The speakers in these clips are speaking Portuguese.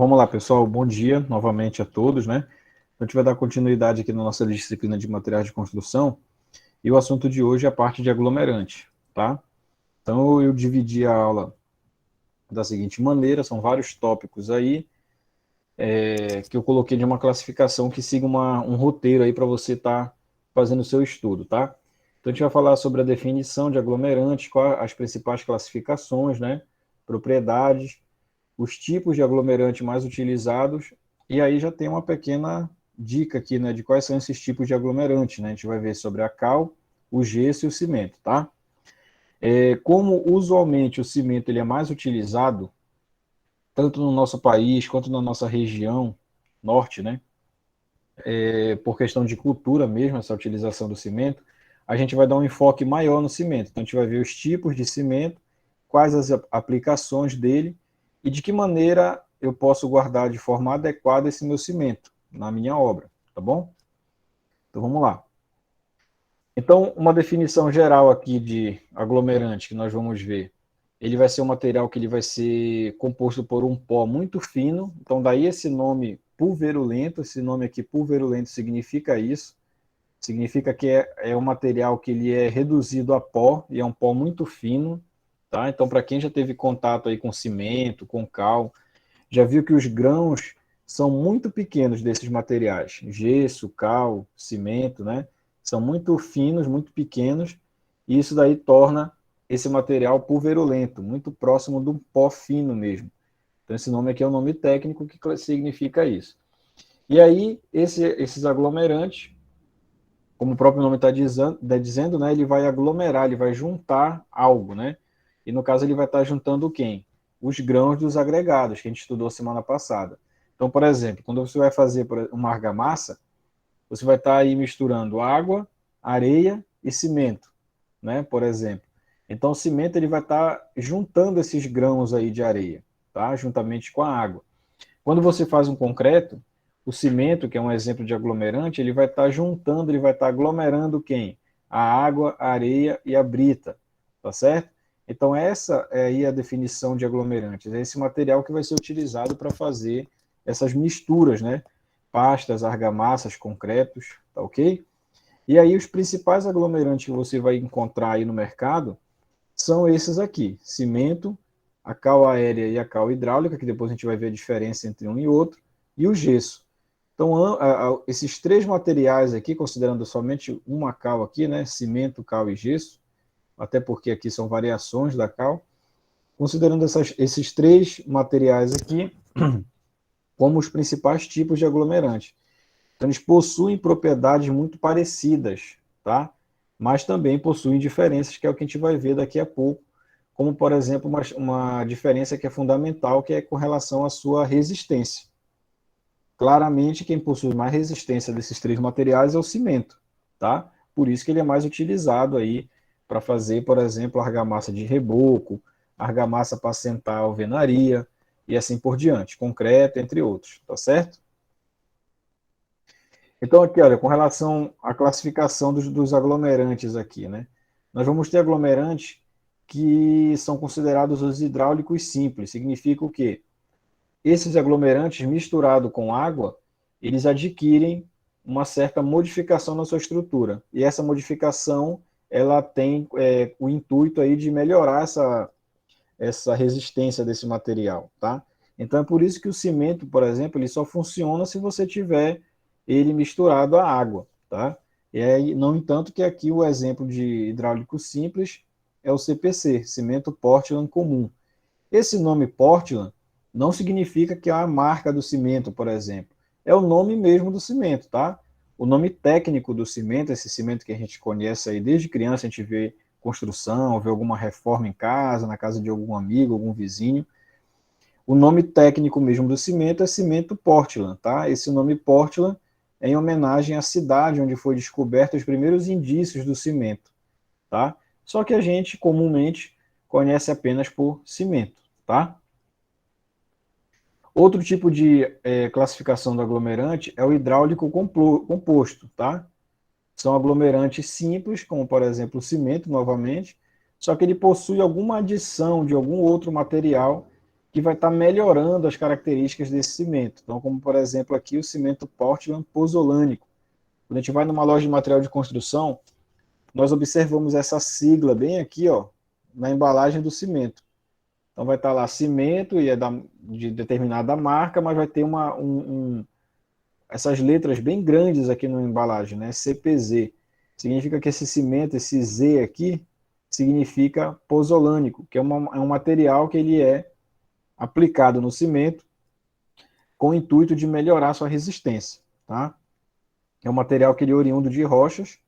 Vamos lá, pessoal. Bom dia novamente a todos, né? A gente vai dar continuidade aqui na nossa disciplina de materiais de construção e o assunto de hoje é a parte de aglomerante, tá? Então, eu dividi a aula da seguinte maneira, são vários tópicos aí, que eu coloquei de uma classificação que siga um roteiro aí para você estar fazendo o seu estudo, tá? Então, a gente vai falar sobre a definição de aglomerante, quais as principais classificações, né? Propriedades, os tipos de aglomerante mais utilizados, e aí já tem uma pequena dica aqui, né, de quais são esses tipos de aglomerante, né? A gente vai ver sobre a cal, o gesso e o cimento, tá? Como usualmente o cimento ele é mais utilizado, tanto no nosso país quanto na nossa região norte, né? Por questão de cultura mesmo, essa utilização do cimento, a gente vai dar um enfoque maior no cimento. Então, a gente vai ver os tipos de cimento, quais as aplicações dele e de que maneira eu posso guardar de forma adequada esse meu cimento na minha obra, tá bom? Então, vamos lá. Então, uma definição geral aqui de aglomerante que nós vamos ver. Ele vai ser um material que ele vai ser composto por um pó muito fino, então daí esse nome pulverulento, esse nome aqui pulverulento significa isso, significa que é um material que ele é reduzido a pó, e é um pó muito fino, tá? Então, para quem já teve contato aí com cimento, com cal, já viu que os grãos são muito pequenos desses materiais, gesso, cal, cimento, né? São muito finos, muito pequenos, e isso daí torna esse material pulverulento, muito próximo do pó fino mesmo. Então, esse nome aqui é o nome técnico que significa isso. E aí, esses aglomerantes, como o próprio nome está dizendo, né, ele vai aglomerar, ele vai juntar algo, né? E no caso ele vai estar juntando quem? Os grãos dos agregados, que a gente estudou semana passada. Então, por exemplo, quando você vai fazer uma argamassa, você vai estar aí misturando água, areia e cimento, né? Por exemplo. Então, o cimento ele vai estar juntando esses grãos aí de areia, tá? Juntamente com a água. Quando você faz um concreto, o cimento, que é um exemplo de aglomerante, ele vai estar juntando, ele vai estar aglomerando quem? A água, a areia e a brita, tá certo? Então essa é aí a definição de aglomerantes, é esse material que vai ser utilizado para fazer essas misturas, né? Pastas, argamassas, concretos, tá ok? E aí os principais aglomerantes que você vai encontrar aí no mercado são esses aqui, cimento, a cal aérea e a cal hidráulica, que depois a gente vai ver a diferença entre um e outro, e o gesso. Então, esses três materiais aqui, considerando somente uma cal aqui, né, cimento, cal e gesso, até porque aqui são variações da cal, considerando esses três materiais aqui como os principais tipos de aglomerantes. Então, eles possuem propriedades muito parecidas, tá? Mas também possuem diferenças, que é o que a gente vai ver daqui a pouco, como, por exemplo, uma diferença que é fundamental, que é com relação à sua resistência. Claramente, quem possui mais resistência desses três materiais é o cimento, tá? Por isso que ele é mais utilizado aí para fazer, por exemplo, argamassa de reboco, argamassa para assentar alvenaria e assim por diante, concreto, entre outros, tá certo? Então, aqui, olha, com relação à classificação dos aglomerantes aqui, né? Nós vamos ter aglomerantes que são considerados os hidráulicos simples. Significa o quê? Esses aglomerantes misturados com água, eles adquirem uma certa modificação na sua estrutura. E essa modificação, ela tem o intuito aí de melhorar essa resistência desse material, tá? Então é por isso que o cimento, por exemplo, ele só funciona se você tiver ele misturado à água, tá? E aí, no entanto, que aqui o exemplo de hidráulico simples é o CPC, cimento Portland comum. Esse nome Portland não significa que é a marca do cimento, por exemplo. É o nome mesmo do cimento, tá? O nome técnico do cimento, esse cimento que a gente conhece aí desde criança, a gente vê construção, vê alguma reforma em casa, na casa de algum amigo, algum vizinho. O nome técnico mesmo do cimento é cimento Portland, tá? Esse nome Portland é em homenagem à cidade onde foi descoberto os primeiros indícios do cimento, tá? Só que a gente comumente conhece apenas por cimento, tá? Outro tipo de classificação do aglomerante é o hidráulico composto, tá? São aglomerantes simples, como por exemplo o cimento, novamente, só que ele possui alguma adição de algum outro material que vai estar melhorando as características desse cimento. Então, como por exemplo aqui o cimento Portland pozzolânico. Quando a gente vai numa loja de material de construção, nós observamos essa sigla bem aqui, ó, na embalagem do cimento. Então vai estar lá cimento e é de determinada marca, mas vai ter essas letras bem grandes aqui na embalagem, né? CPZ. Significa que esse cimento, esse Z aqui, significa pozzolânico, que é um material que ele é aplicado no cimento com o intuito de melhorar sua resistência, tá? É um material que ele é oriundo de rochas,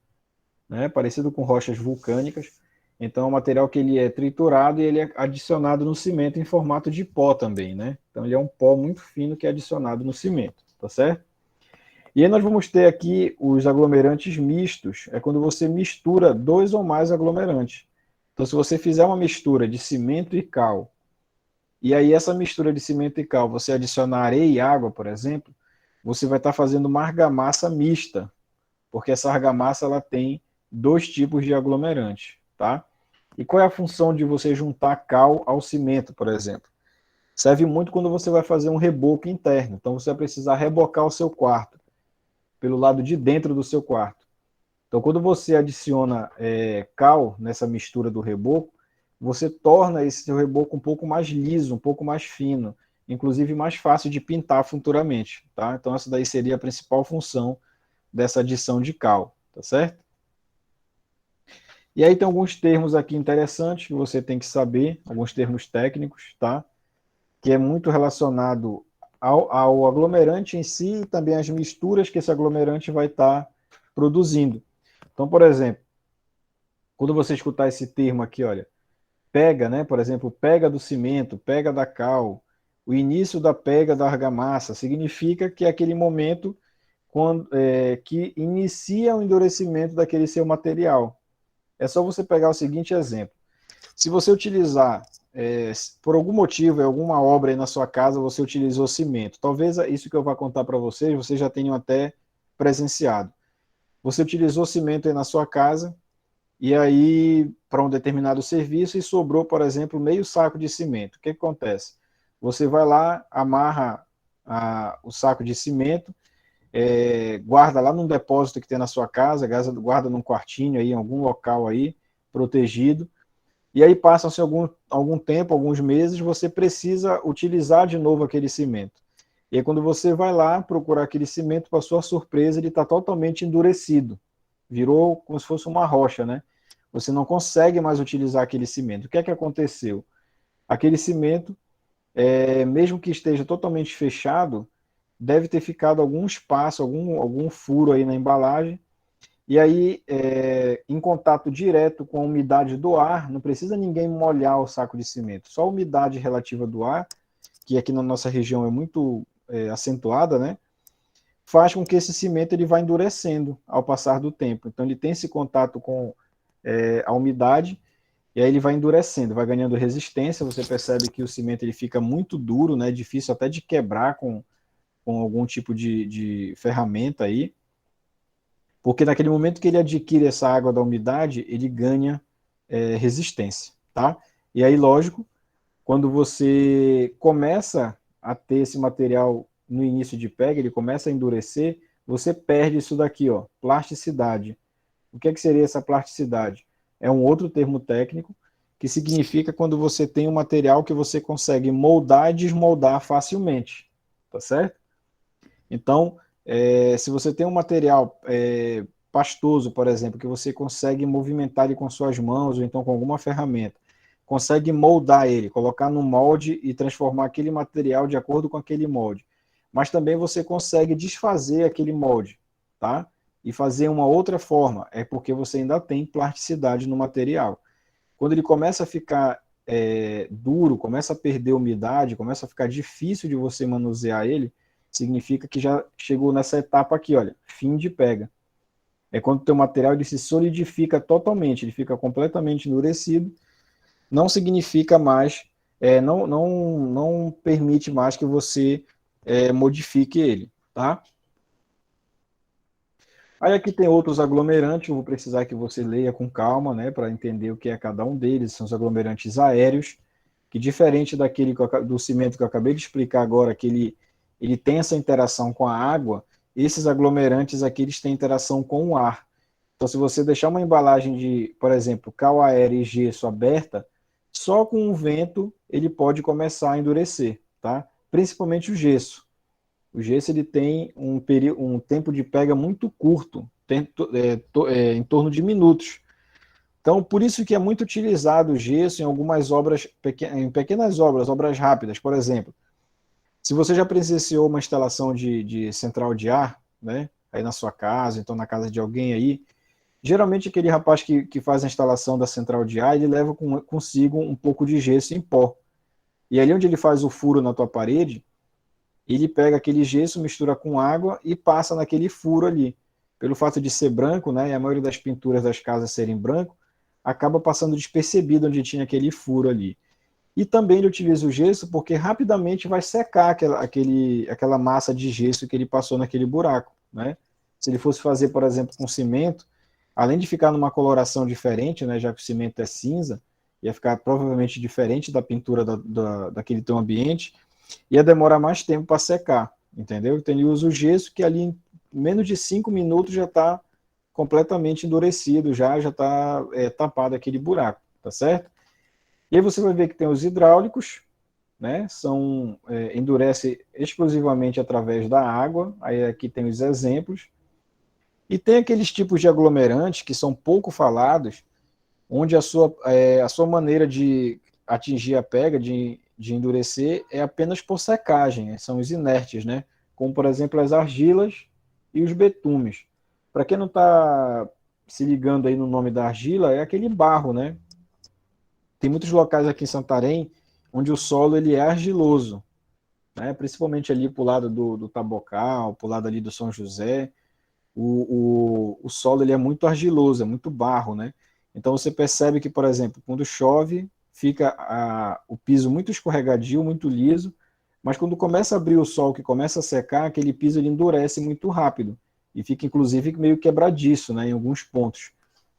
né? Parecido com rochas vulcânicas. Então é um material que ele é triturado e ele é adicionado no cimento em formato de pó também, né? Então ele é um pó muito fino que é adicionado no cimento, tá certo? E aí nós vamos ter aqui os aglomerantes mistos, é quando você mistura 2 ou mais aglomerantes. Então se você fizer uma mistura de cimento e cal, e aí essa mistura de cimento e cal, você adicionar areia e água, por exemplo, você vai estar fazendo uma argamassa mista, porque essa argamassa ela tem 2 tipos de aglomerante, tá? E qual é a função de você juntar cal ao cimento, por exemplo? Serve muito quando você vai fazer um reboco interno. Então você vai precisar rebocar o seu quarto, pelo lado de dentro do seu quarto. Então quando você adiciona cal nessa mistura do reboco, você torna esse seu reboco um pouco mais liso, um pouco mais fino, inclusive mais fácil de pintar futuramente, tá? Então essa daí seria a principal função dessa adição de cal, tá certo? E aí tem alguns termos aqui interessantes que você tem que saber, alguns termos técnicos, tá? Que é muito relacionado ao aglomerante em si e também às misturas que esse aglomerante vai estar produzindo. Então, por exemplo, quando você escutar esse termo aqui, olha, pega, né? Por exemplo, pega do cimento, pega da cal, o início da pega da argamassa, significa que é aquele momento que inicia o endurecimento daquele seu material. É só você pegar o seguinte exemplo. Se você utilizar, por algum motivo, em alguma obra aí na sua casa, você utilizou cimento. Talvez isso que eu vou contar para vocês já tenham até presenciado. Você utilizou cimento aí na sua casa, e aí, para um determinado serviço, e sobrou, por exemplo, meio saco de cimento. O que acontece? Você vai lá, amarra o saco de cimento, guarda lá num depósito que tem na sua casa, guarda num quartinho aí, em algum local aí, protegido, e aí passam-se algum tempo, alguns meses, você precisa utilizar de novo aquele cimento. E aí quando você vai lá procurar aquele cimento, para sua surpresa, ele está totalmente endurecido. Virou como se fosse uma rocha, né? Você não consegue mais utilizar aquele cimento. O que é que aconteceu? Aquele cimento, mesmo que esteja totalmente fechado, deve ter ficado algum espaço, algum furo aí na embalagem, e aí, em contato direto com a umidade do ar, não precisa ninguém molhar o saco de cimento, só a umidade relativa do ar, que aqui na nossa região é muito acentuada, né? Faz com que esse cimento ele vá endurecendo ao passar do tempo. Então ele tem esse contato com a umidade, e aí ele vai endurecendo, vai ganhando resistência, você percebe que o cimento ele fica muito duro, né? Difícil até de quebrar com algum tipo de ferramenta aí, porque naquele momento que ele adquire essa água da umidade, ele ganha resistência, tá? E aí, lógico, quando você começa a ter esse material no início de pega, ele começa a endurecer, você perde isso daqui, ó, plasticidade. O que seria essa plasticidade? É um outro termo técnico que significa quando você tem um material que você consegue moldar e desmoldar facilmente, tá certo? Então, se você tem um material pastoso, por exemplo, que você consegue movimentar ele com suas mãos ou então com alguma ferramenta, consegue moldar ele, colocar no molde e transformar aquele material de acordo com aquele molde. Mas também você consegue desfazer aquele molde, tá? E fazer uma outra forma, é porque você ainda tem plasticidade no material. Quando ele começa a ficar duro, começa a perder umidade, começa a ficar difícil de você manusear ele, significa que já chegou nessa etapa aqui, olha, fim de pega. É quando o teu material ele se solidifica totalmente, ele fica completamente endurecido, não significa mais, não permite mais que você modifique ele, tá? Aí aqui tem outros aglomerantes, eu vou precisar que você leia com calma, né, para entender o que é cada um deles. São os aglomerantes aéreos, que diferente do cimento que eu acabei de explicar agora, que ele tem essa interação com a água, esses aglomerantes aqui, eles têm interação com o ar. Então, se você deixar uma embalagem de, por exemplo, cal aéreo e gesso aberta, só com o vento ele pode começar a endurecer, tá? Principalmente o gesso. O gesso ele tem um tempo de pega muito curto, em torno de minutos. Então, por isso que é muito utilizado o gesso em algumas obras, em pequenas obras, obras rápidas. Por exemplo, se você já presenciou uma instalação de central de ar, né, aí na sua casa, então na casa de alguém aí, geralmente aquele rapaz que faz a instalação da central de ar, ele leva consigo um pouco de gesso em pó. E ali onde ele faz o furo na tua parede, ele pega aquele gesso, mistura com água e passa naquele furo ali. Pelo fato de ser branco, né, e a maioria das pinturas das casas serem branco, acaba passando despercebido onde tinha aquele furo ali. E também ele utiliza o gesso porque rapidamente vai secar aquela massa de gesso que ele passou naquele buraco, né? Se ele fosse fazer, por exemplo, com cimento, além de ficar numa coloração diferente, né, já que o cimento é cinza, ia ficar provavelmente diferente da pintura daquele teu ambiente, ia demorar mais tempo para secar, entendeu? Então ele usa o gesso que ali em menos de 5 minutos já está completamente endurecido, já está tapado aquele buraco, tá certo? E aí você vai ver que tem os hidráulicos, né? Endurece exclusivamente através da água, aí aqui tem os exemplos. E tem aqueles tipos de aglomerantes que são pouco falados, onde a sua maneira de atingir a pega, de endurecer, é apenas por secagem, né? São os inertes, né? Como, por exemplo, as argilas e os betumes. Para quem não está se ligando aí no nome da argila, é aquele barro, né? Tem muitos locais aqui em Santarém onde o solo ele é argiloso, né? Principalmente ali para o lado do Tabocal, para o lado ali do São José, o solo ele é muito argiloso, é muito barro, né? Então você percebe que, por exemplo, quando chove, fica o piso muito escorregadio, muito liso, mas quando começa a abrir o sol, que começa a secar, aquele piso ele endurece muito rápido e fica inclusive meio quebradiço, né, em alguns pontos.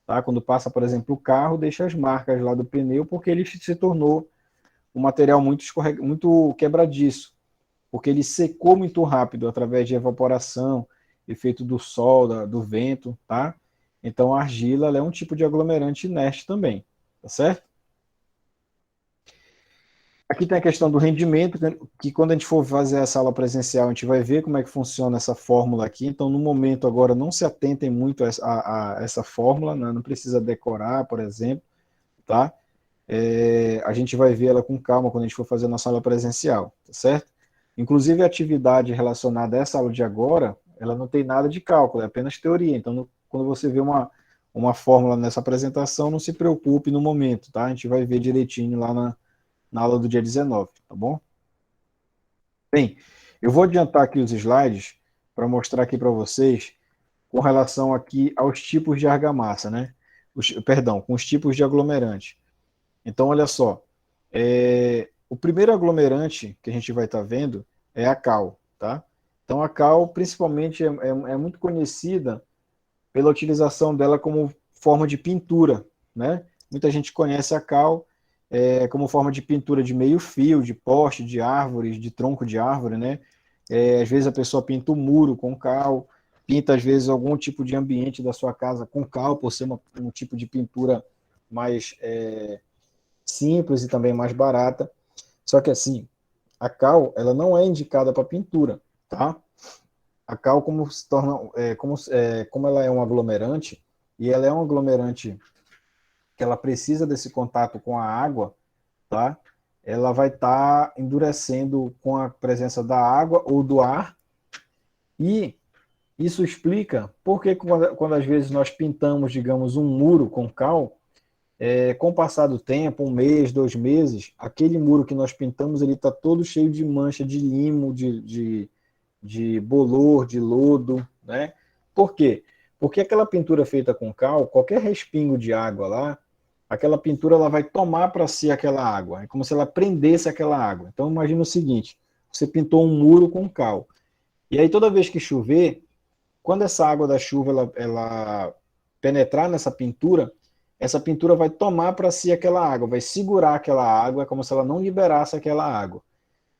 Tá? Quando passa, por exemplo, o carro, deixa as marcas lá do pneu porque ele se tornou um material muito quebradiço, porque ele secou muito rápido através de evaporação, efeito do sol, do vento, tá? Então a argila ela é um tipo de aglomerante inerte também, tá certo? Aqui tem a questão do rendimento, que quando a gente for fazer essa aula presencial, a gente vai ver como é que funciona essa fórmula aqui. Então, no momento agora, não se atentem muito a essa fórmula, né? Não precisa decorar, por exemplo, tá? A gente vai ver ela com calma quando a gente for fazer a nossa aula presencial, tá certo? Inclusive, a atividade relacionada a essa aula de agora, ela não tem nada de cálculo, é apenas teoria. Então, quando você vê uma fórmula nessa apresentação, não se preocupe no momento, tá? A gente vai ver direitinho lá na aula do dia 19, tá bom? Bem, eu vou adiantar aqui os slides para mostrar aqui para vocês com relação aqui aos tipos de argamassa, né? Perdão, com os tipos de aglomerante. Então, olha só, o primeiro aglomerante que a gente vai estar vendo é a cal, tá? Então, a cal, principalmente, é muito conhecida pela utilização dela como forma de pintura, né? Muita gente conhece a cal como forma de pintura de meio fio, de poste, de árvores, de tronco de árvore, né? Às vezes a pessoa pinta o muro com cal, pinta às vezes algum tipo de ambiente da sua casa com cal, por ser um tipo de pintura mais simples e também mais barata. Só que assim, a cal ela não é indicada para pintura, tá? A cal como se torna, como ela é um aglomerante e ela é um aglomerante que ela precisa desse contato com a água, tá? Ela vai estar endurecendo com a presença da água ou do ar, e isso explica por que quando às vezes nós pintamos, digamos, um muro com cal, com o passar do tempo, um mês, 2 meses, aquele muro que nós pintamos, ele está todo cheio de mancha de limo, de bolor, de lodo, né? Por quê? Porque aquela pintura feita com cal, qualquer respingo de água lá, aquela pintura ela vai tomar para si aquela água. É como se ela prendesse aquela água. Então imagina o seguinte, você pintou um muro com cal. E aí toda vez que chover, quando essa água da chuva ela penetrar nessa pintura, essa pintura vai tomar para si aquela água, vai segurar aquela água, é como se ela não liberasse aquela água.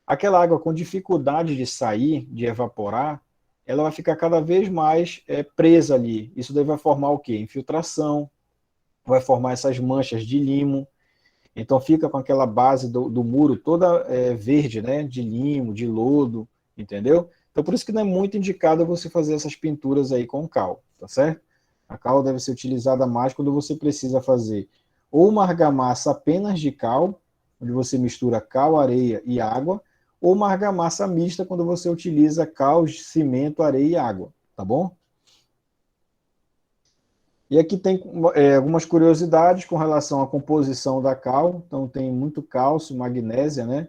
Aquela água com dificuldade de sair, de evaporar, ela vai ficar cada vez mais presa ali. Isso daí vai formar o quê? Infiltração, vai formar essas manchas de limo. Então fica com aquela base do muro toda verde, né? De limo, de lodo, entendeu? Então por isso que não é muito indicado você fazer essas pinturas aí com cal, tá certo? A cal deve ser utilizada mais quando você precisa fazer ou uma argamassa apenas de cal, onde você mistura cal, areia e água, ou uma argamassa mista quando você utiliza cal, cimento, areia e água, tá bom? E aqui tem algumas curiosidades com relação à composição da cal. Então, tem muito cálcio, magnésia, né?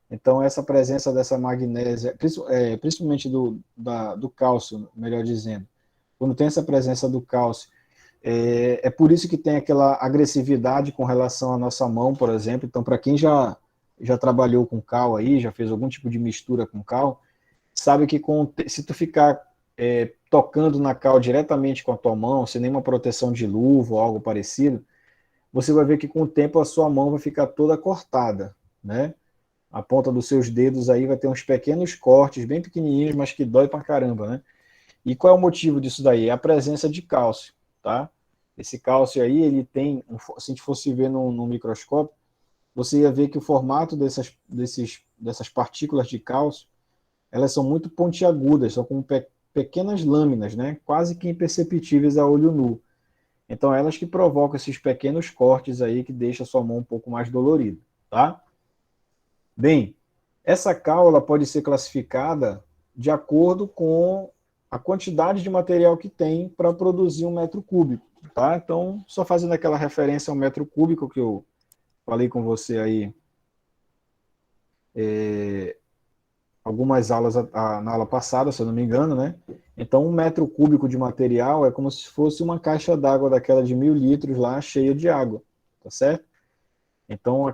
Então, essa presença dessa magnésia, principalmente do cálcio, melhor dizendo, quando tem essa presença do cálcio, é por isso que tem aquela agressividade com relação à nossa mão, por exemplo. Então, para quem já trabalhou com cal aí, já fez algum tipo de mistura com cal, sabe que se tu ficar tocando na cal diretamente com a tua mão, sem nenhuma proteção de luva ou algo parecido, você vai ver que com o tempo a sua mão vai ficar toda cortada, né? A ponta dos seus dedos aí vai ter uns pequenos cortes, bem pequenininhos, mas que dói pra caramba, né? E qual é o motivo disso daí? É a presença de cálcio, tá? Esse cálcio aí, ele tem, se a gente fosse ver no microscópio, você ia ver que o formato dessas partículas de cálcio, elas são muito pontiagudas, são como pequenas lâminas, né? Quase que imperceptíveis a olho nu. Então, elas que provocam esses pequenos cortes aí que deixam a sua mão um pouco mais dolorida, tá? Bem, essa cal ela pode ser classificada de acordo com a quantidade de material que tem para produzir um metro cúbico, tá? Então, só fazendo aquela referência ao metro cúbico que eu falei com você aí, algumas aulas na aula passada, se eu não me engano, né? Então, 1 metro cúbico de material é como se fosse uma caixa d'água daquela de 1.000 litros lá, cheia de água, tá certo? Então,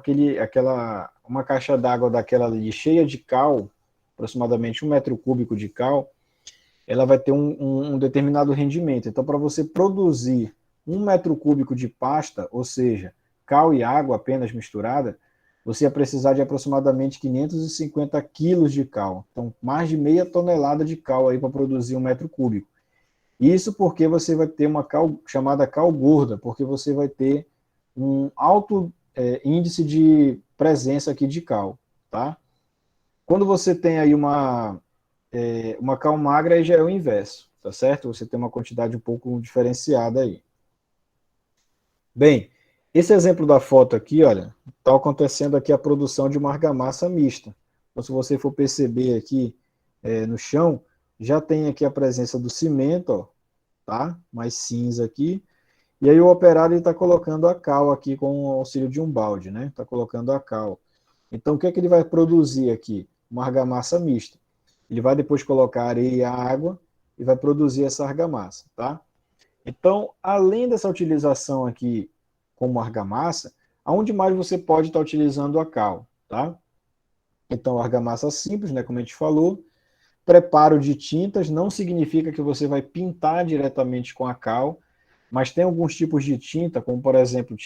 uma caixa d'água daquela ali cheia de cal, aproximadamente 1 metro cúbico de cal, ela vai ter um determinado rendimento. Então, para você produzir 1 metro cúbico de pasta, ou seja, cal e água apenas misturada, você ia precisar de aproximadamente 550 quilos de cal. Então, mais de meia tonelada de cal aí para produzir 1 metro cúbico. Isso porque você vai ter uma cal chamada cal gorda, porque você vai ter um alto índice de presença aqui de cal, tá? Quando você tem aí uma cal magra, aí já é o inverso, tá certo? Você tem uma quantidade um pouco diferenciada aí. Bem, esse exemplo da foto aqui, olha, está acontecendo aqui a produção de uma argamassa mista. Então, se você for perceber aqui no chão, já tem aqui a presença do cimento, ó, tá? Mais cinza aqui. E aí o operário está colocando a cal aqui com o auxílio de um balde, né? Está colocando a cal. Então, o que é que ele vai produzir aqui? Uma argamassa mista. Ele vai depois colocar areia e água e vai produzir essa argamassa, tá? Então, além dessa utilização aqui como argamassa, aonde mais você pode estar utilizando a cal, tá? Então, argamassa simples, né, como a gente falou. Preparo de tintas não significa que você vai pintar diretamente com a cal, mas tem alguns tipos de tinta, como por exemplo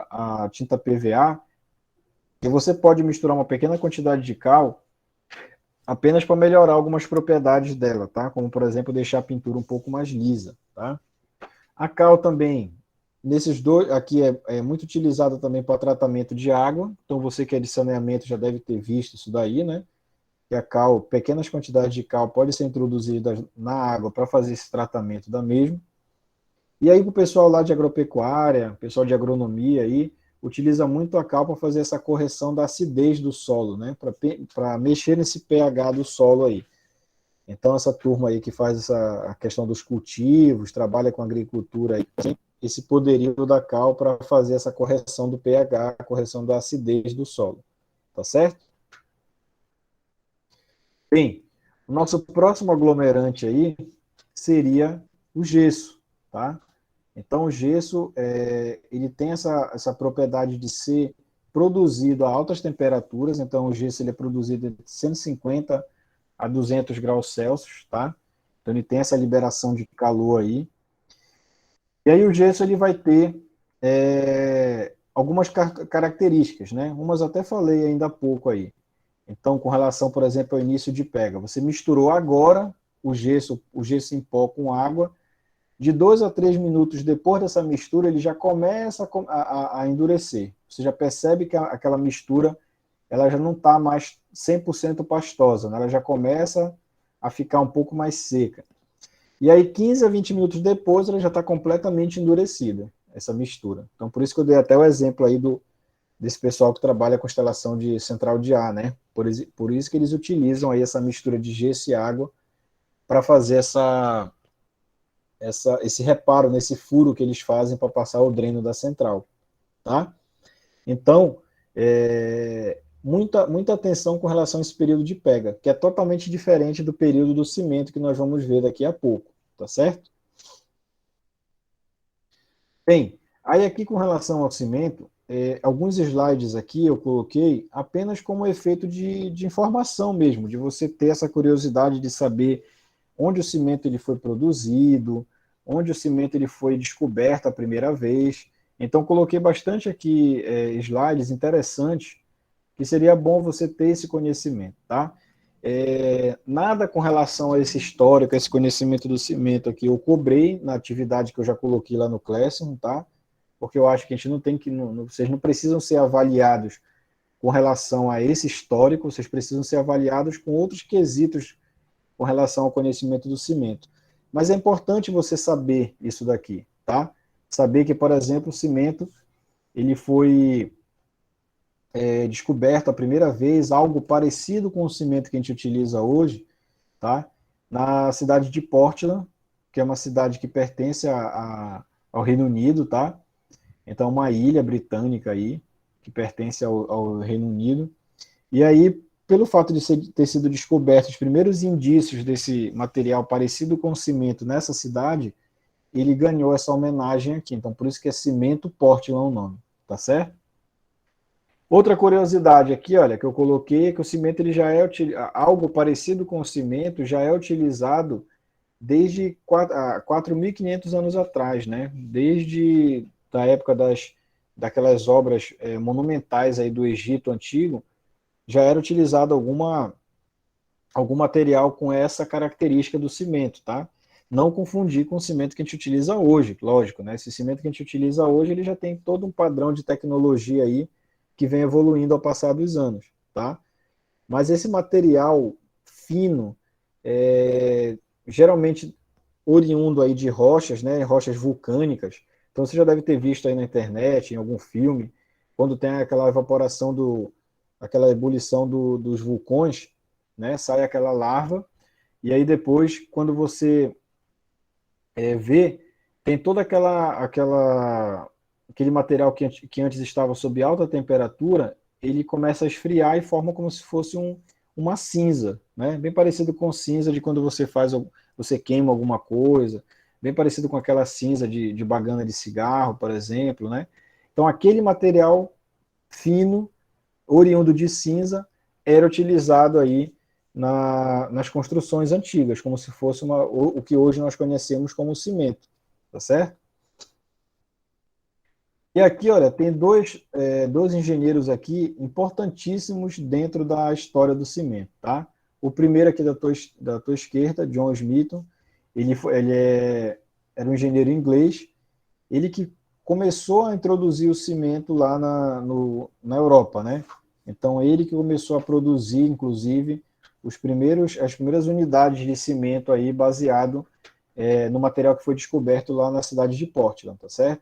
a tinta PVA, que você pode misturar uma pequena quantidade de cal apenas para melhorar algumas propriedades dela, tá? Como por exemplo deixar a pintura um pouco mais lisa, tá? A cal também, nesses dois, aqui é muito utilizada também para tratamento de água, então você que é de saneamento já deve ter visto isso daí, né? Que a cal, pequenas quantidades de cal podem ser introduzidas na água para fazer esse tratamento da mesma. E aí o pessoal lá de agropecuária, pessoal de agronomia aí, utiliza muito a cal para fazer essa correção da acidez do solo, né? Para mexer nesse pH do solo aí. Então essa turma aí que faz a questão dos cultivos, trabalha com agricultura aí, tem esse poderio da cal para fazer essa correção do pH, a correção da acidez do solo. Tá certo? Bem, o nosso próximo aglomerante aí seria o gesso, tá? Então, o gesso, ele tem essa propriedade de ser produzido a altas temperaturas, então o gesso ele é produzido de 150 a 200 graus Celsius, tá? Então, ele tem essa liberação de calor aí. E aí o gesso ele vai ter algumas características, né? Umas até falei ainda há pouco aí. Então, com relação, por exemplo, ao início de pega, você misturou agora o gesso em pó com água, de 2 a 3 minutos depois dessa mistura, ele já começa a endurecer. Você já percebe que aquela mistura ela já não está mais 100% pastosa, né? Ela já começa a ficar um pouco mais seca. E aí, 15 a 20 minutos depois, ela já está completamente endurecida, essa mistura. Então, por isso que eu dei até o exemplo aí desse pessoal que trabalha com instalação de central de ar, né? Por isso que eles utilizam aí essa mistura de gesso e água para fazer esse reparo nesse furo que eles fazem para passar o dreno da central, tá? Então, muita atenção com relação a esse período de pega, que é totalmente diferente do período do cimento que nós vamos ver daqui a pouco, tá certo? Bem, aí aqui com relação ao cimento, alguns slides aqui eu coloquei apenas como efeito de informação mesmo, de você ter essa curiosidade de saber onde o cimento ele foi produzido, onde o cimento ele foi descoberto a primeira vez. Então, coloquei bastante aqui slides interessantes que seria bom você ter esse conhecimento, tá? Nada com relação a esse histórico, a esse conhecimento do cimento aqui, eu cobrei na atividade que eu já coloquei lá no Classroom, tá? Porque eu acho que a gente não tem que, vocês não precisam ser avaliados com relação a esse histórico, vocês precisam ser avaliados com outros quesitos com relação ao conhecimento do cimento. Mas é importante você saber isso daqui, tá? Saber que, por exemplo, o cimento ele foi descoberto a primeira vez, algo parecido com o cimento que a gente utiliza hoje, tá? Na cidade de Portland, que é uma cidade que pertence ao Reino Unido, tá? Então, uma ilha britânica aí, que pertence ao Reino Unido. E aí, pelo fato de ter sido descobertos os primeiros indícios desse material parecido com cimento nessa cidade, ele ganhou essa homenagem aqui. Então, por isso que é Cimento Portland o nome, tá certo? Outra curiosidade aqui, olha, que eu coloquei é que o cimento ele já é algo parecido com o cimento já é utilizado desde 4.500 anos atrás, né? Desde a época daquelas obras monumentais aí do Egito antigo, já era utilizado algum material com essa característica do cimento, tá? Não confundir com o cimento que a gente utiliza hoje, lógico, né? Esse cimento que a gente utiliza hoje, ele já tem todo um padrão de tecnologia aí que vem evoluindo ao passar dos anos, tá? Mas esse material fino, geralmente oriundo aí de rochas, né? Rochas vulcânicas. Então você já deve ter visto aí na internet, em algum filme, quando tem aquela evaporação aquela ebulição dos vulcões, né? Sai aquela larva e aí depois, quando você vê, tem toda aquele material que antes estava sob alta temperatura, ele começa a esfriar e forma como se fosse uma cinza, né? Bem parecido com cinza de quando você queima alguma coisa, bem parecido com aquela cinza de bagana de cigarro, por exemplo, né? Então aquele material fino, oriundo de cinza, era utilizado aí nas construções antigas, como se fosse o que hoje nós conhecemos como cimento, tá certo? E aqui, olha, tem dois engenheiros aqui importantíssimos dentro da história do cimento, tá? O primeiro aqui da tua esquerda, John Smith, era um engenheiro inglês, ele que começou a introduzir o cimento lá na Europa, né? Então, ele que começou a produzir, inclusive, as primeiras unidades de cimento aí baseado no material que foi descoberto lá na cidade de Portland, tá certo?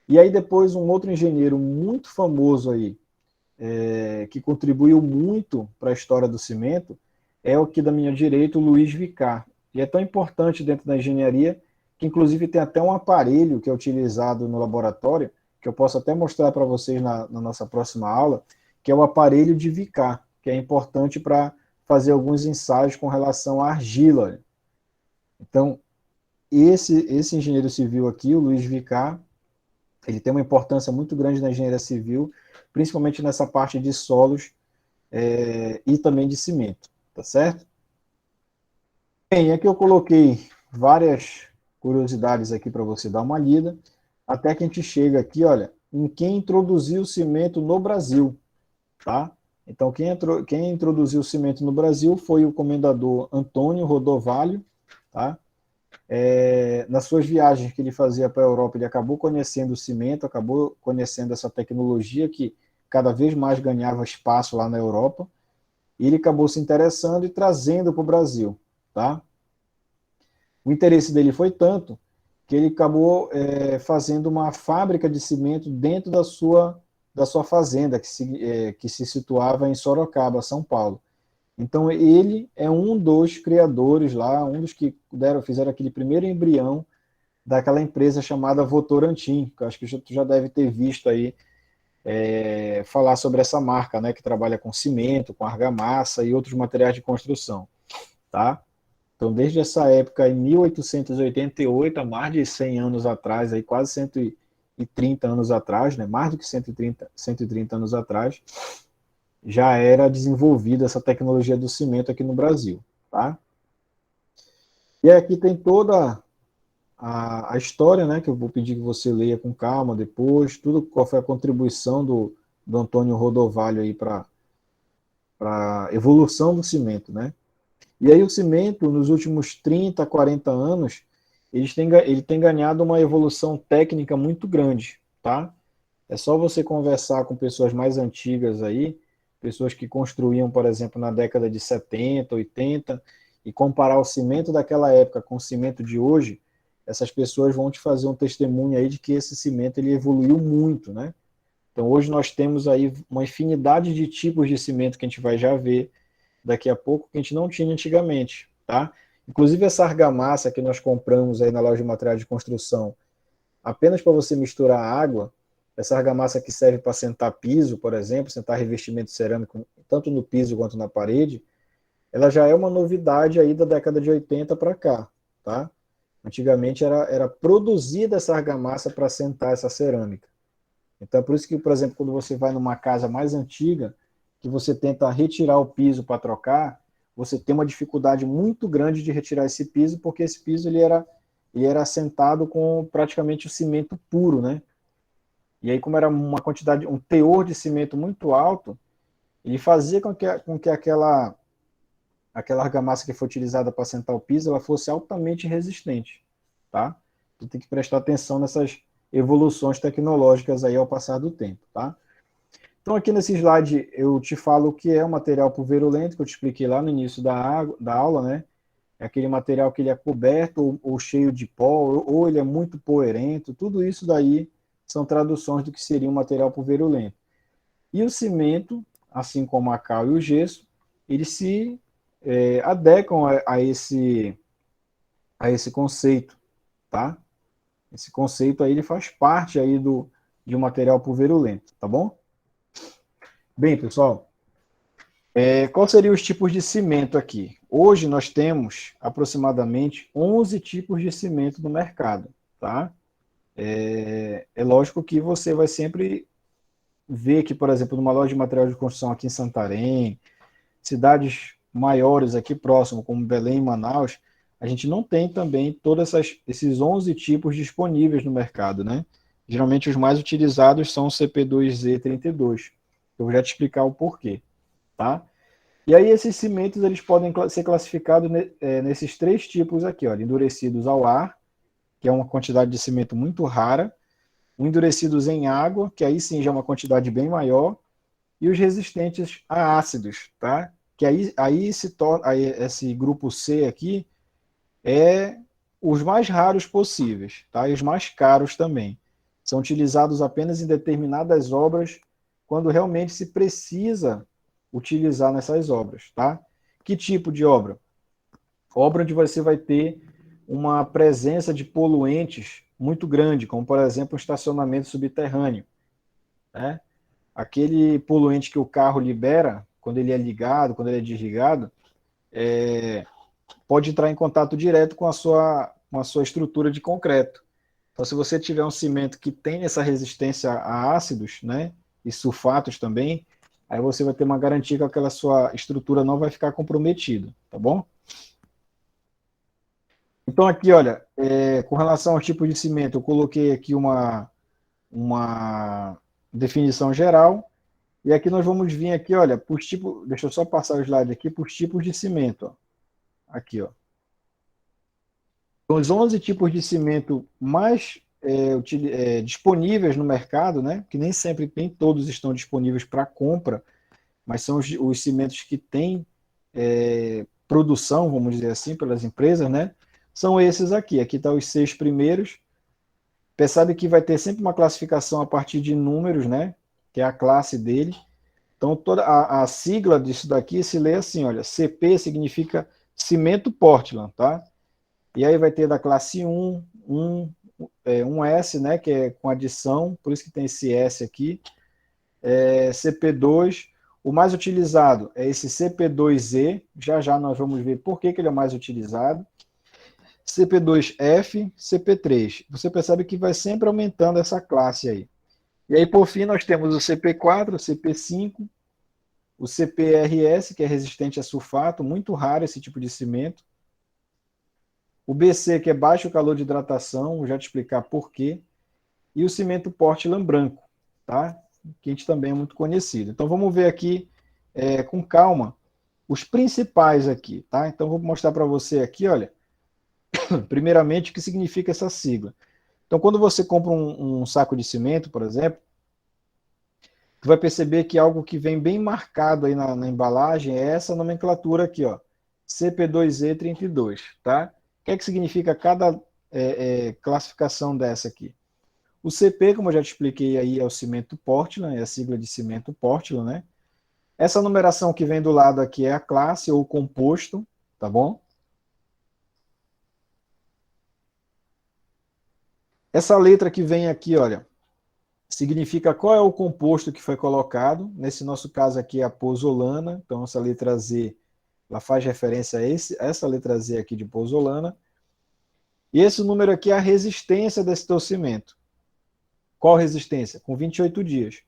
E aí depois um outro engenheiro muito famoso aí, que contribuiu muito para a história do cimento, é o que da minha direita, o Luiz Vicar. E é tão importante dentro da engenharia que inclusive tem até um aparelho que é utilizado no laboratório, que eu posso até mostrar para vocês na nossa próxima aula, que é o aparelho de Vicar, que é importante para fazer alguns ensaios com relação à argila. Então, esse engenheiro civil aqui, o Luiz Vicar, ele tem uma importância muito grande na engenharia civil, principalmente nessa parte de solos e também de cimento, tá certo? Bem, aqui eu coloquei várias curiosidades aqui para você dar uma lida. até que a gente chega aqui, olha, em quem introduziu o cimento no Brasil, tá? Então, quem introduziu o cimento no Brasil foi o comendador Antônio Rodovalho, tá? Nas suas viagens que ele fazia para a Europa, ele acabou conhecendo o cimento, acabou conhecendo essa tecnologia que cada vez mais ganhava espaço lá na Europa, e ele acabou se interessando e trazendo para o Brasil, tá? O interesse dele foi tanto que ele acabou fazendo uma fábrica de cimento dentro da sua fazenda, que se situava em Sorocaba, São Paulo. Então, ele é um dos criadores lá, um dos que fizeram aquele primeiro embrião daquela empresa chamada Votorantim, que eu acho que tu já deve ter visto aí falar sobre essa marca, né, que trabalha com cimento, com argamassa e outros materiais de construção, tá? Então, desde essa época, em 1888, há mais de 100 anos atrás, aí quase 130 anos atrás, né, mais do que 130 anos atrás, já era desenvolvida essa tecnologia do cimento aqui no Brasil, tá? E aqui tem toda a história, né, que eu vou pedir que você leia com calma depois, tudo qual foi a contribuição do Antônio Rodovalho aí para a evolução do cimento, né? E aí o cimento, nos últimos 30, 40 anos, ele tem ganhado uma evolução técnica muito grande, tá? É só você conversar com pessoas mais antigas aí, pessoas que construíam, por exemplo, na década de 70, 80, e comparar o cimento daquela época com o cimento de hoje, essas pessoas vão te fazer um testemunho aí de que esse cimento ele evoluiu muito, né? Então hoje nós temos aí uma infinidade de tipos de cimento que a gente vai já ver daqui a pouco que a gente não tinha antigamente, tá? Inclusive essa argamassa que nós compramos aí na loja de material de construção, apenas para você misturar água, essa argamassa que serve para sentar piso, por exemplo, sentar revestimento cerâmico, tanto no piso quanto na parede, ela já é uma novidade aí da década de 80 para cá, tá? Antigamente era produzida essa argamassa para sentar essa cerâmica. Então, é por isso que, por exemplo, quando você vai numa casa mais antiga, que você tenta retirar o piso para trocar, você tem uma dificuldade muito grande de retirar esse piso, porque esse piso ele era assentado com praticamente o cimento puro, né? E aí, como era uma quantidade, um teor de cimento muito alto, ele fazia com que aquela argamassa que foi utilizada para assentar o piso, ela fosse altamente resistente, tá? Então tem que prestar atenção nessas evoluções tecnológicas aí ao passar do tempo, tá? Então aqui nesse slide eu te falo o que é o material pulverulento, que eu te expliquei lá no início da aula, né? É aquele material que ele é coberto ou cheio de pó, ou ele é muito poerento, tudo isso daí são traduções do que seria um material pulverulento. E o cimento, assim como a cal e o gesso, eles se adequam a esse conceito, tá? Esse conceito aí ele faz parte aí de um material pulverulento, tá bom? Bem, pessoal, quais seriam os tipos de cimento aqui? Hoje nós temos aproximadamente 11 tipos de cimento no mercado, tá? É lógico que você vai sempre ver que, por exemplo, numa loja de material de construção aqui em Santarém, cidades maiores aqui próximo, como Belém e Manaus, a gente não tem também todos esses 11 tipos disponíveis no mercado, né? Geralmente os mais utilizados são o CP2Z32. Eu vou já te explicar o porquê, tá? E aí esses cimentos eles podem ser classificados nesses três tipos aqui, ó, endurecidos ao ar, que é uma quantidade de cimento muito rara, endurecidos em água, que aí sim já é uma quantidade bem maior, e os resistentes a ácidos, tá? Que aí se torna, aí esse grupo C aqui é os mais raros possíveis, tá? E os mais caros também. São utilizados apenas em determinadas obras, quando realmente se precisa utilizar nessas obras, tá? Que tipo de obra? Obra onde você vai ter uma presença de poluentes muito grande, como por exemplo um estacionamento subterrâneo, né? Aquele poluente que o carro libera, quando ele é ligado, quando ele é desligado, pode entrar em contato direto com a sua estrutura de concreto. Então, se você tiver um cimento que tem essa resistência a ácidos, né, e sulfatos também, aí você vai ter uma garantia que aquela sua estrutura não vai ficar comprometida, tá bom? Então aqui, olha, com relação ao tipo de cimento, eu coloquei aqui uma definição geral, e aqui nós vamos vir aqui, olha, por tipo, deixa eu só passar o slide aqui, por tipos de cimento, ó. Aqui, ó. Então, os 11 tipos de cimento mais disponíveis no mercado, né? Que nem sempre tem, todos estão disponíveis para compra, mas são os cimentos que têm produção, vamos dizer assim, pelas empresas, né? São esses aqui. Aqui estão os 6 primeiros. Percebe que vai ter sempre uma classificação a partir de números, né? Que é a classe dele. Então, toda a sigla disso daqui se lê assim, olha, CP significa cimento Portland, tá? E aí vai ter da classe 1, 1S, né, que é com adição, por isso que tem esse S aqui. CP2, o mais utilizado é esse CP2E, já já nós vamos ver por que ele é o mais utilizado. CP2F, CP3. Você percebe que vai sempre aumentando essa classe aí. E aí, por fim, nós temos o CP4, o CP5, o CPRS, que é resistente a sulfato, muito raro esse tipo de cimento. O BC, que é baixo calor de hidratação, vou já te explicar por quê. E o cimento Portland branco, tá? Que a gente também é muito conhecido. Então vamos ver aqui com calma os principais aqui, tá? Então vou mostrar para você aqui, olha, primeiramente o que significa essa sigla. Então quando você compra um saco de cimento, por exemplo, tu vai perceber que algo que vem bem marcado aí na embalagem é essa nomenclatura aqui, ó, CP2E32, tá? O que é que significa cada classificação dessa aqui? O CP, como eu já te expliquei aí, é o cimento Portland, é a sigla de cimento Portland, né? Essa numeração que vem do lado aqui é a classe ou o composto, tá bom? Essa letra que vem aqui, olha, significa qual é o composto que foi colocado. Nesse nosso caso aqui é a pozolana, então essa letra Z, ela faz referência a essa letra Z aqui de pozolana. E esse número aqui é a resistência desse teu cimento. Qual resistência? Com 28 dias.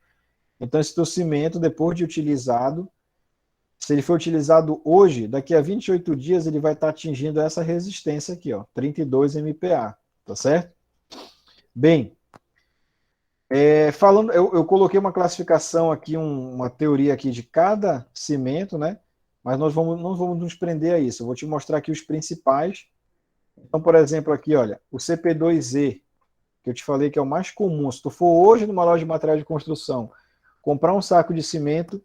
Então esse teu cimento, depois de utilizado, se ele for utilizado hoje, daqui a 28 dias ele vai estar atingindo essa resistência aqui, ó, 32 MPa, tá certo? Bem, falando, eu coloquei uma classificação aqui, uma teoria aqui de cada cimento, né? Mas nós não vamos nos prender a isso. Eu vou te mostrar aqui os principais. Então, por exemplo, aqui, olha, o CP2E, que eu te falei que é o mais comum. Se tu for hoje numa loja de material de construção, comprar um saco de cimento,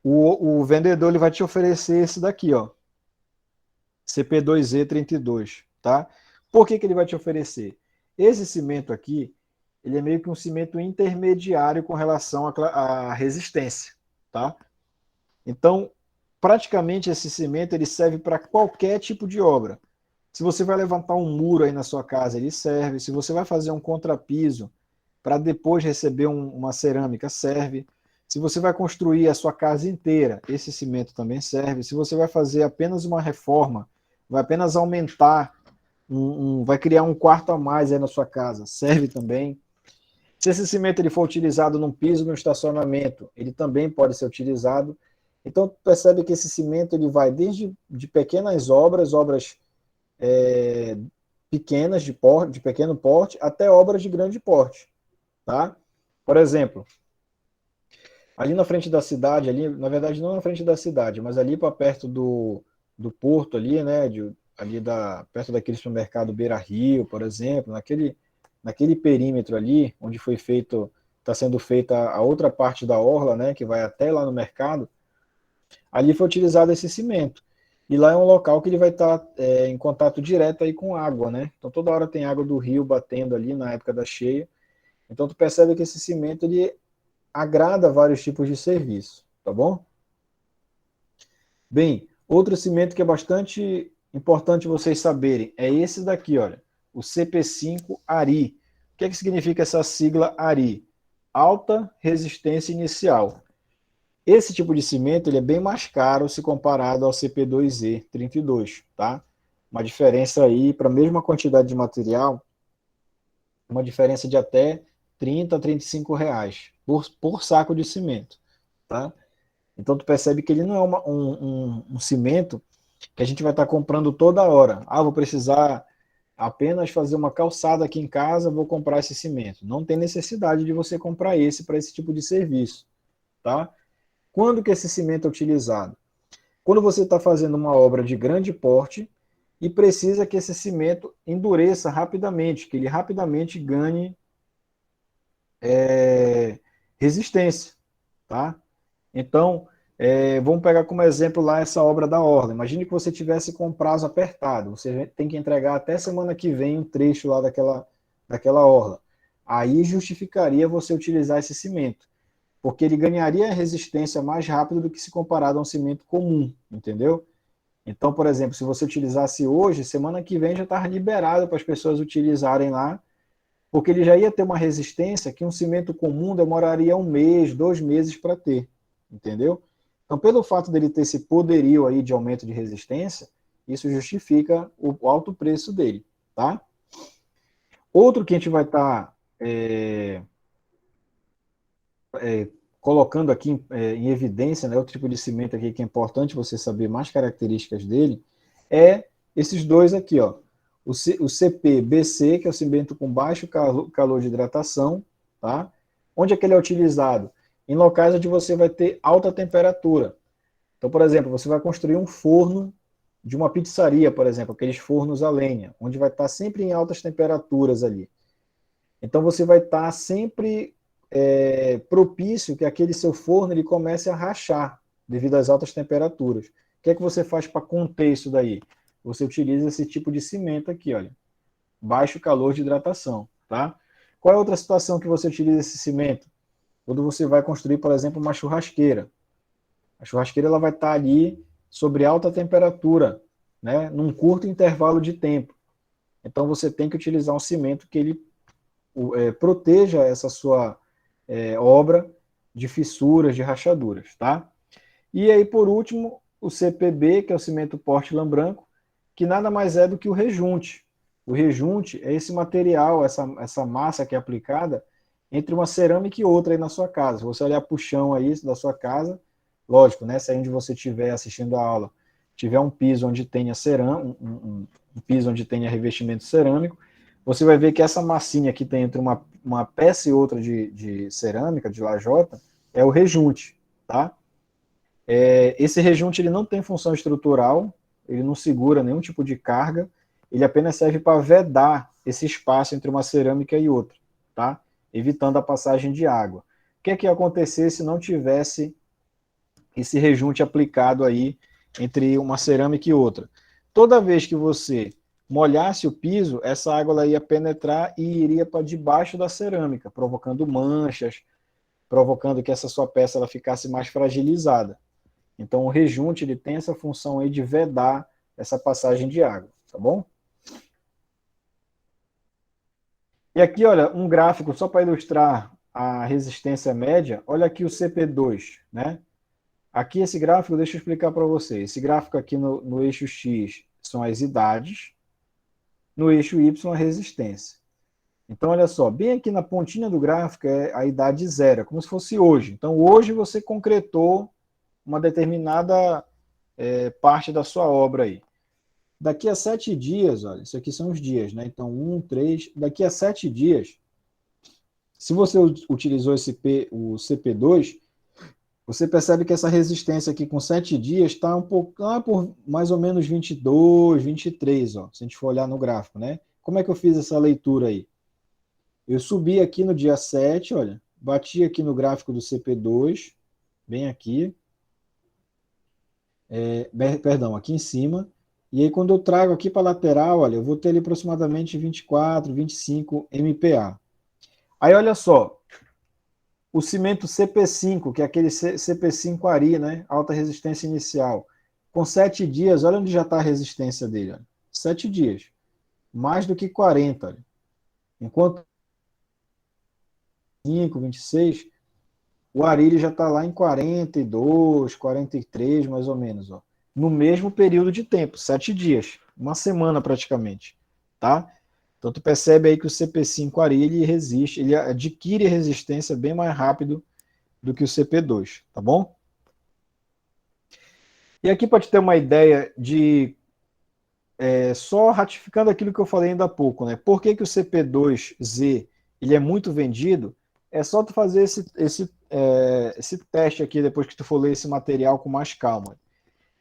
o vendedor ele vai te oferecer esse daqui, ó, CP2E32, tá? Por que ele vai te oferecer? Esse cimento aqui, ele é meio que um cimento intermediário com relação à resistência, tá? Então, praticamente esse cimento ele serve para qualquer tipo de obra. Se você vai levantar um muro aí na sua casa, ele serve. Se você vai fazer um contrapiso para depois receber uma cerâmica, serve. Se você vai construir a sua casa inteira, esse cimento também serve. Se você vai fazer apenas uma reforma, vai apenas aumentar, vai criar um quarto a mais aí na sua casa, serve também. Se esse cimento ele for utilizado num piso, no estacionamento, ele também pode ser utilizado. Então, percebe que esse cimento ele vai desde de pequenas obras pequenas de pequeno porte, até obras de grande porte, tá? Por exemplo, ali na frente da cidade, ali, na verdade não na frente da cidade, mas ali para perto do porto ali, né, perto daquele supermercado Beira Rio, por exemplo, naquele perímetro ali, onde está sendo feita a outra parte da orla, né, que vai até lá no mercado, ali foi utilizado esse cimento. E lá é um local que ele vai estar em contato direto aí com água, né? Então toda hora tem água do rio batendo ali na época da cheia. Então tu percebe que esse cimento ele agrada vários tipos de serviço, tá bom? Bem, outro cimento que é bastante importante vocês saberem é esse daqui, olha, o CP5 ARI. O que é que significa essa sigla ARI? Alta resistência inicial. Esse tipo de cimento ele é bem mais caro se comparado ao CP2E32, tá? Uma diferença aí, para a mesma quantidade de material, uma diferença de até 30 a 35 reais por saco de cimento, tá? Então tu percebe que ele não é um cimento que a gente vai estar comprando toda hora. Ah, vou precisar apenas fazer uma calçada aqui em casa, vou comprar esse cimento. Não tem necessidade de você comprar esse para esse tipo de serviço, tá? Quando que esse cimento é utilizado? Quando você está fazendo uma obra de grande porte e precisa que esse cimento endureça rapidamente, que ele rapidamente ganhe resistência, tá? Então, vamos pegar como exemplo lá essa obra da orla. Imagine que você tivesse com prazo apertado, você tem que entregar até semana que vem um trecho lá daquela orla. Aí justificaria você utilizar esse cimento, porque ele ganharia resistência mais rápido do que se comparado a um cimento comum, entendeu? Então, por exemplo, se você utilizasse hoje, semana que vem já estava liberado para as pessoas utilizarem lá, porque ele já ia ter uma resistência que um cimento comum demoraria 1 mês, 2 meses para ter, entendeu? Então, pelo fato dele ter esse poderio aí de aumento de resistência, isso justifica o alto preço dele, tá? Outro que a gente vai estar colocando aqui em evidência, né, outro tipo de cimento aqui que é importante você saber mais características dele, é esses dois aqui, ó. O CPBC, que é o cimento com baixo calor de hidratação, tá? Onde é que ele é utilizado? Em locais onde você vai ter alta temperatura. Então, por exemplo, você vai construir um forno de uma pizzaria, por exemplo, aqueles fornos a lenha, onde vai estar sempre em altas temperaturas ali. Então, você vai estar sempre propício que aquele seu forno ele comece a rachar devido às altas temperaturas. O que é que você faz para conter isso daí? Você utiliza esse tipo de cimento aqui, olha, baixo calor de hidratação, tá? Qual é a outra situação que você utiliza esse cimento? Quando você vai construir, por exemplo, uma churrasqueira. A churrasqueira ela vai estar ali sobre alta temperatura, né, num curto intervalo de tempo. Então você tem que utilizar um cimento que ele proteja essa sua obra de fissuras, de rachaduras, tá? E aí, por último, o CPB, que é o cimento Portland branco, que nada mais é do que o rejunte. O rejunte é esse material, essa massa que é aplicada entre uma cerâmica e outra aí na sua casa. Se você olhar para o chão aí da sua casa, lógico, né? Se aí onde você estiver assistindo a aula tiver um piso onde tenha cerâmica, um piso onde tenha revestimento cerâmico, você vai ver que essa massinha que tem entre uma peça e outra de cerâmica, de lajota, é o rejunte, tá? Esse rejunte ele não tem função estrutural, ele não segura nenhum tipo de carga, ele apenas serve para vedar esse espaço entre uma cerâmica e outra, tá? Evitando a passagem de água. O que é que ia acontecer se não tivesse esse rejunte aplicado aí entre uma cerâmica e outra? Toda vez que você molhasse o piso, essa água ela ia penetrar e iria para debaixo da cerâmica, provocando manchas, provocando que essa sua peça ela ficasse mais fragilizada. Então o rejunte ele tem essa função aí de vedar essa passagem de água, tá bom? E aqui, olha, um gráfico só para ilustrar a resistência média. Olha aqui o CP2, né? Aqui esse gráfico, deixa eu explicar para você. Esse gráfico aqui no eixo X são as idades, no eixo Y a resistência. Então, olha só, bem aqui na pontinha do gráfico é a idade zero, como se fosse hoje. Então, hoje você concretou uma determinada parte da sua obra aí. Daqui a 7 dias, olha, isso aqui são os dias, né? Então, 3, daqui a 7 dias, se você utilizou o CP2, você percebe que essa resistência aqui com 7 dias está um pouco lá por mais ou menos 22, 23, ó, se a gente for olhar no gráfico, né? Como é que eu fiz essa leitura aí? Eu subi aqui no dia 7, olha, bati aqui no gráfico do CP2, bem aqui, perdão, aqui em cima, e aí quando eu trago aqui para a lateral, olha, eu vou ter ali aproximadamente 24, 25 MPa. Aí olha só, o cimento CP5, que é aquele CP5 Ari, né, alta resistência inicial, com 7 dias, olha onde já está a resistência dele, olha, 7 dias, mais do que 40, olha. Enquanto 5, 26, o Ari já está lá em 42, 43, mais ou menos, ó, no mesmo período de tempo, 7 dias, uma semana praticamente, tá? Então tu percebe aí que o CP5 Ari ele resiste, ele adquire resistência bem mais rápido do que o CP2, tá bom? E aqui para te ter uma ideia de só ratificando aquilo que eu falei ainda há pouco, né? Por que que o CP2Z ele é muito vendido? É só tu fazer esse teste aqui depois que tu for ler esse material com mais calma.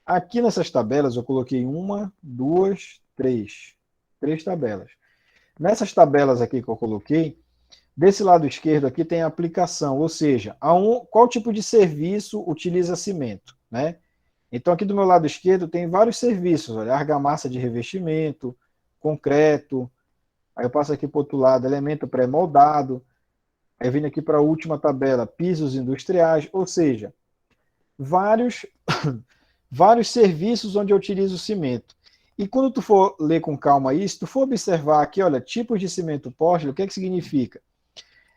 Aqui nessas tabelas eu coloquei uma, duas, três. Três tabelas. Nessas tabelas aqui que eu coloquei, desse lado esquerdo aqui tem a aplicação, ou seja, qual tipo de serviço utiliza cimento, né? Então aqui do meu lado esquerdo tem vários serviços, olha, argamassa de revestimento, concreto, aí eu passo aqui para o outro lado, elemento pré-moldado, aí vindo aqui para a última tabela, pisos industriais, ou seja, vários vários serviços onde eu utilizo cimento. E quando tu for ler com calma isso, tu for observar aqui, olha, tipos de cimento Portland, o que é que significa?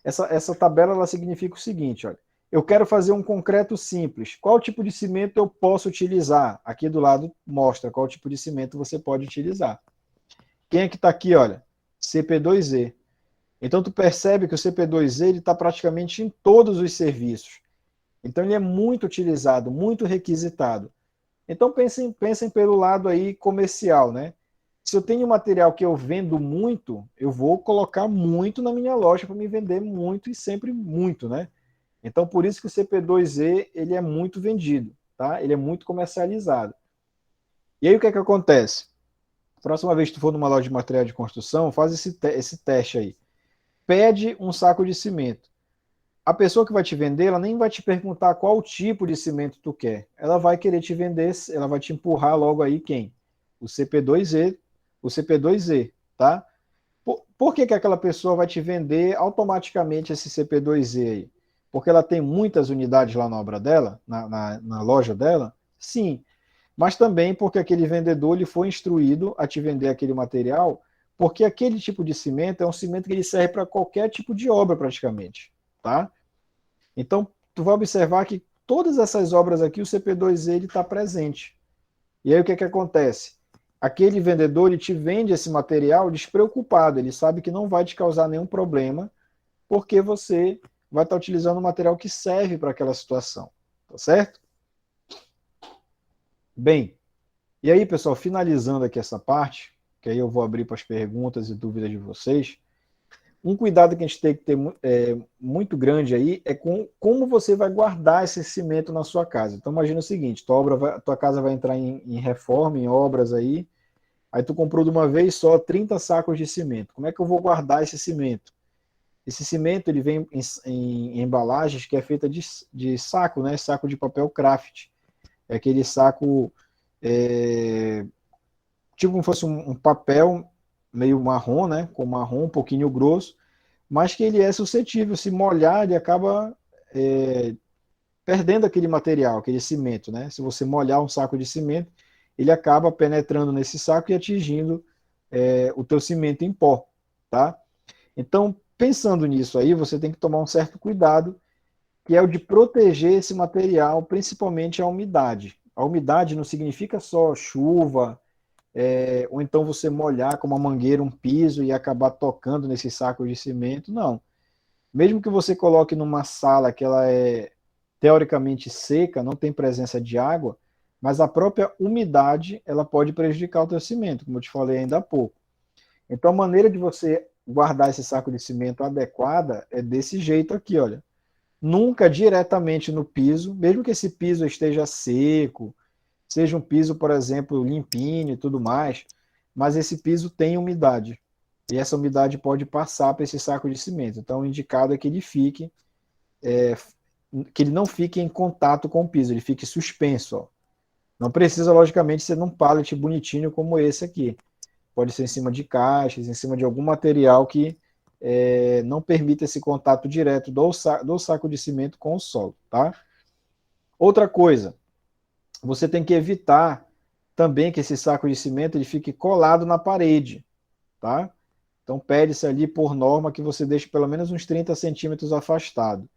Essa tabela ela significa o seguinte, olha, eu quero fazer um concreto simples. Qual tipo de cimento eu posso utilizar? Aqui do lado mostra qual tipo de cimento você pode utilizar. Quem é que está aqui, olha? CP2E. Então tu percebe que o CP2E está praticamente em todos os serviços. Então ele é muito utilizado, muito requisitado. Então pensem pelo lado aí comercial, né? Se eu tenho material que eu vendo muito, eu vou colocar muito na minha loja para me vender muito e sempre muito, né? Então por isso que o CP2E ele é muito vendido, tá? Ele é muito comercializado. E aí o que é que acontece? Próxima vez que tu for numa loja de material de construção, faz esse teste aí. Pede um saco de cimento. A pessoa que vai te vender, ela nem vai te perguntar qual tipo de cimento tu quer. Ela vai querer te vender, ela vai te empurrar logo aí quem? O CP2E, o CP2E, tá? Por que que aquela pessoa vai te vender automaticamente esse CP2E aí? Porque ela tem muitas unidades lá na obra dela, na loja dela? Sim, mas também porque aquele vendedor ele foi instruído a te vender aquele material, porque aquele tipo de cimento é um cimento que ele serve para qualquer tipo de obra praticamente, tá? Então, tu vai observar que todas essas obras aqui, o CP2E ele está presente. E aí o que é que acontece? Aquele vendedor ele te vende esse material despreocupado, ele sabe que não vai te causar nenhum problema, porque você vai estar utilizando um material que serve para aquela situação, tá certo? Bem, e aí, pessoal, finalizando aqui essa parte, que aí eu vou abrir para as perguntas e dúvidas de vocês. Um cuidado que a gente tem que ter muito grande aí é com como você vai guardar esse cimento na sua casa. Então imagina o seguinte, tua casa vai entrar em reforma, em obras aí tu comprou de uma vez só 30 sacos de cimento. Como é que eu vou guardar esse cimento? Esse cimento ele vem em embalagens que é feita de saco, né? Saco de papel craft. É aquele saco tipo como fosse um papel meio marrom, né? Com marrom um pouquinho grosso, mas que ele é suscetível, se molhar, ele acaba perdendo aquele material, aquele cimento, né? Se você molhar um saco de cimento, ele acaba penetrando nesse saco e atingindo o teu cimento em pó, tá? Então, pensando nisso aí, você tem que tomar um certo cuidado, que é o de proteger esse material, principalmente a umidade. A umidade não significa só chuva, ou então você molhar com uma mangueira um piso e acabar tocando nesse saco de cimento, não. Mesmo que você coloque numa sala que ela é teoricamente seca, não tem presença de água, mas a própria umidade ela pode prejudicar o teu cimento, como eu te falei ainda há pouco. Então a maneira de você guardar esse saco de cimento adequada é desse jeito aqui, olha. Nunca diretamente no piso, mesmo que esse piso esteja seco, seja um piso, por exemplo, limpinho e tudo mais, mas esse piso tem umidade. E essa umidade pode passar para esse saco de cimento. Então, o indicado é que ele fique, que ele não fique em contato com o piso, ele fique suspenso. Ó. Não precisa, logicamente, ser num pallet bonitinho como esse aqui. Pode ser em cima de caixas, em cima de algum material que não permita esse contato direto do saco de cimento com o solo. Tá? Outra coisa, você tem que evitar também que esse saco de cimento ele fique colado na parede, tá? Então pede-se ali por norma que você deixe pelo menos uns 30 centímetros afastado,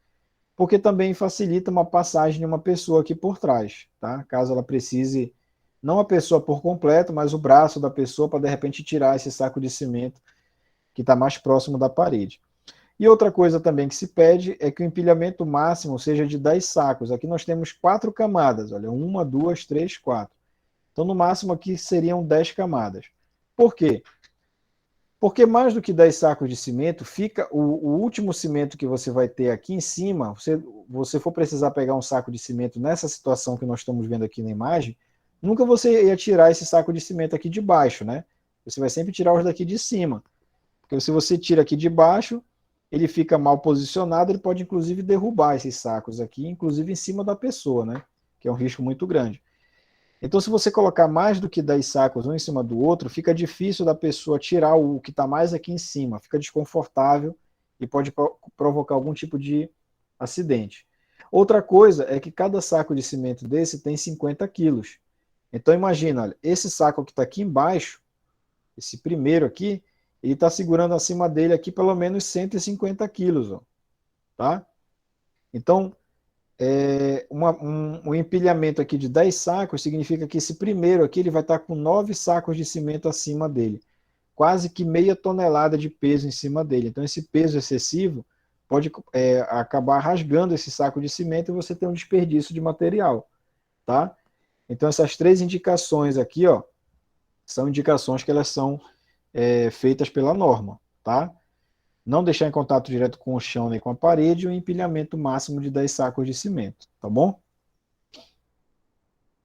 porque também facilita uma passagem de uma pessoa aqui por trás, tá? Caso ela precise, não a pessoa por completo, mas o braço da pessoa para de repente tirar esse saco de cimento que está mais próximo da parede. E outra coisa também que se pede é que o empilhamento máximo seja de 10 sacos. Aqui nós temos 4 camadas, olha, 1, 2, 3, 4. Então, no máximo aqui seriam 10 camadas. Por quê? Porque mais do que 10 sacos de cimento, fica o último cimento que você vai ter aqui em cima, você for precisar pegar um saco de cimento nessa situação que nós estamos vendo aqui na imagem, nunca você ia tirar esse saco de cimento aqui de baixo, né? Você vai sempre tirar os daqui de cima. Porque se você tira aqui de baixo, ele fica mal posicionado, ele pode inclusive derrubar esses sacos aqui, inclusive em cima da pessoa, né? Que é um risco muito grande. Então, se você colocar mais do que 10 sacos um em cima do outro, fica difícil da pessoa tirar o que está mais aqui em cima, fica desconfortável e pode provocar algum tipo de acidente. Outra coisa é que cada saco de cimento desse tem 50 quilos. Então, imagina, olha, esse saco que está aqui embaixo, esse primeiro aqui, ele está segurando acima dele aqui pelo menos 150 quilos, ó, tá? Então, um empilhamento aqui de 10 sacos significa que esse primeiro aqui ele vai estar com 9 sacos de cimento acima dele, quase que meia tonelada de peso em cima dele. Então esse peso excessivo pode acabar rasgando esse saco de cimento e você ter um desperdício de material, tá? Então essas três indicações aqui, ó, são indicações que elas são feitas pela norma, tá? Não deixar em contato direto com o chão nem com a parede e um empilhamento máximo de 10 sacos de cimento, tá bom?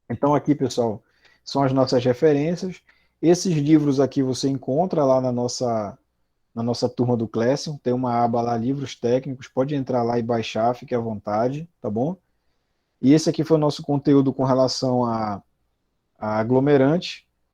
Então aqui, pessoal, são as nossas referências. Esses livros aqui você encontra lá na nossa turma do Classroom, tem uma aba lá, livros técnicos, pode entrar lá e baixar, fique à vontade, tá bom? E esse aqui foi o nosso conteúdo com relação a aglomerante.